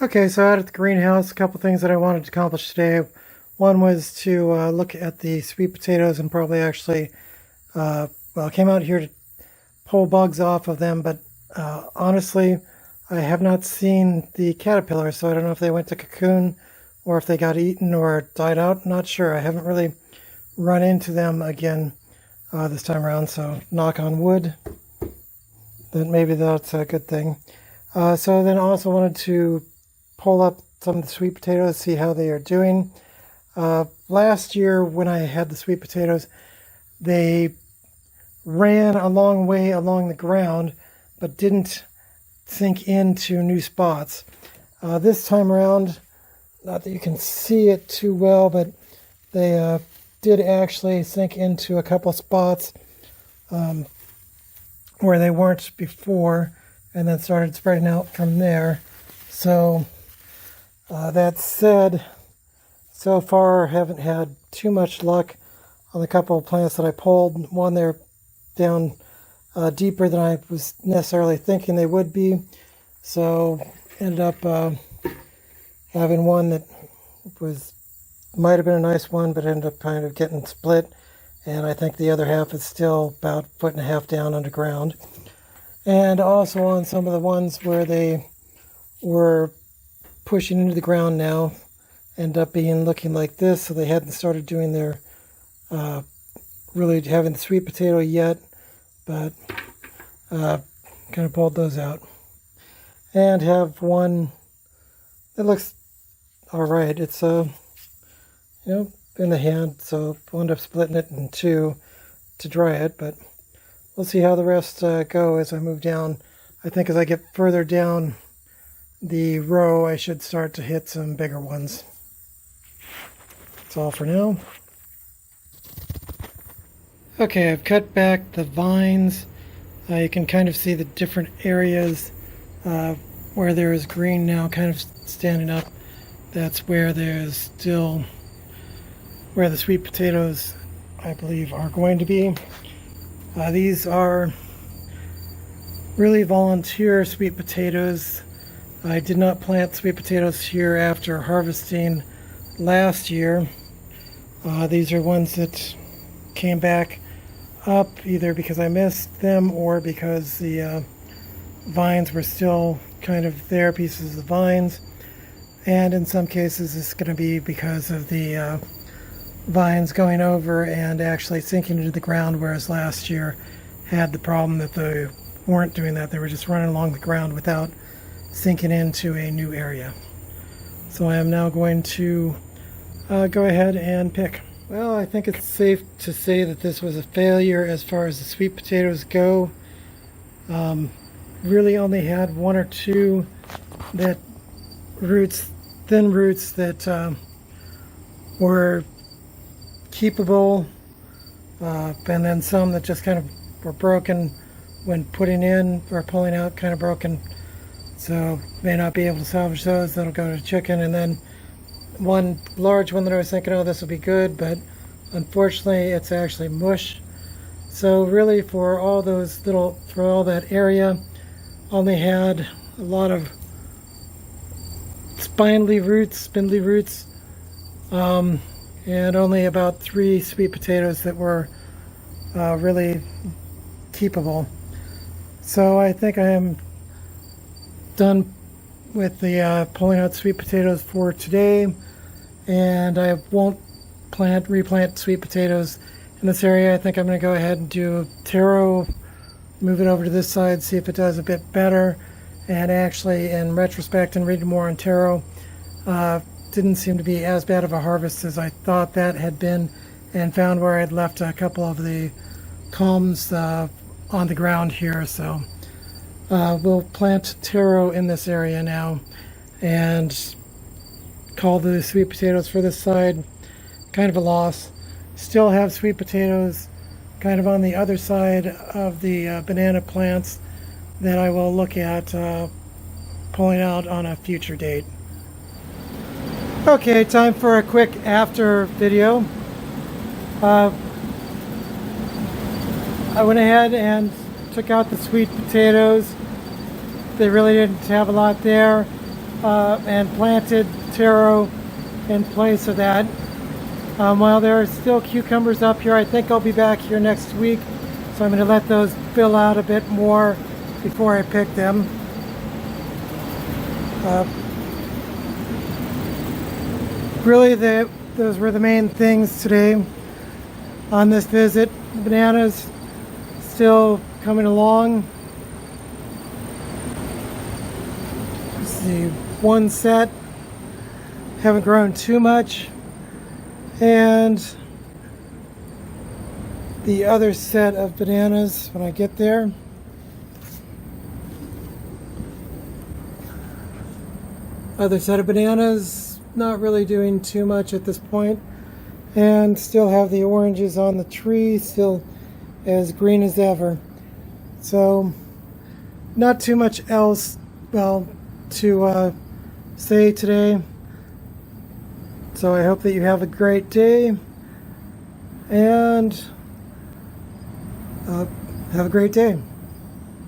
Okay, so out at the greenhouse, a couple things that I wanted to accomplish today. One was to look at the sweet potatoes and probably actually, I came out here to pull bugs off of them, but honestly, I have not seen the caterpillars, so I don't know if they went to cocoon or if they got eaten or died out. Not sure. I haven't really run into them again this time around, so knock on wood, then maybe that's a good thing. So then I also wanted to pull up some of the sweet potatoes, see how they are doing. Last year when I had the sweet potatoes, they ran a long way along the ground, but didn't sink into new spots. This time around, not that you can see it too well, but they did actually sink into a couple spots where they weren't before, and then started spreading out from there. So that said, so far I haven't had too much luck on the couple of plants that I pulled. One, they're down deeper than I was necessarily thinking they would be. So ended up having one that might have been a nice one, but ended up kind of getting split. And I think the other half is still about 1.5 feet down underground. And also on some of the ones where they were pushing into the ground now, end up looking like this. So they hadn't started doing their really having the sweet potato yet, but kind of pulled those out. And have one that looks all right. It's in the hand, so I'll end up splitting it in two to dry it, but we'll see how the rest go as I move down. I think as I get further down the row, I should start to hit some bigger ones. That's all for now. Okay, I've cut back the vines. You can kind of see the different areas where there is green now kind of standing up. That's where there's still where the sweet potatoes, I believe, are going to be. These are really volunteer sweet potatoes. I did not plant sweet potatoes here after harvesting last year. These are ones that came back up either because I missed them or because the vines were still kind of there, pieces of vines. And in some cases it's going to be because of the vines going over and actually sinking into the ground, whereas last year had the problem that they weren't doing that. They were just running along the ground without sinking into a new area. So I am now going to go ahead and pick. Well, I think it's safe to say that this was a failure as far as the sweet potatoes go. Really only had one or two thin roots that were keepable, and then some that just kind of were broken when putting in or pulling out, kind of broken. So may not be able to salvage those. That'll go to chicken. And then one large one that I was thinking, oh, this will be good, but unfortunately it's actually mush. So really for all that area, only had a lot of spindly roots, and only about 3 sweet potatoes that were really keepable. So I think I am done with the pulling out sweet potatoes for today, and I won't replant sweet potatoes in this area. I think I'm going to go ahead and do taro, move it over to this side, see if it does a bit better. And actually, in retrospect and reading more on taro, didn't seem to be as bad of a harvest as I thought that had been, and found where I'd left a couple of the culms on the ground here. So we'll plant taro in this area now and call the sweet potatoes for this side kind of a loss. Still have sweet potatoes kind of on the other side of the banana plants that I will look at pulling out on a future date. Okay, time for a quick after video. I went ahead and took out the sweet potatoes. They really didn't have a lot there. and planted taro in place of that. While there are still cucumbers up here, I think I'll be back here next week, so I'm going to let those fill out a bit more before I pick them. Really, those were the main things today on this visit. The bananas still coming along. Let's see, one set, haven't grown too much, and the other set of bananas when I get there. Other set of bananas, not really doing too much at this point, and still have the oranges on the tree, still as green as ever. So not too much else, well, to say today. So I hope that you have a great day, and have a great day.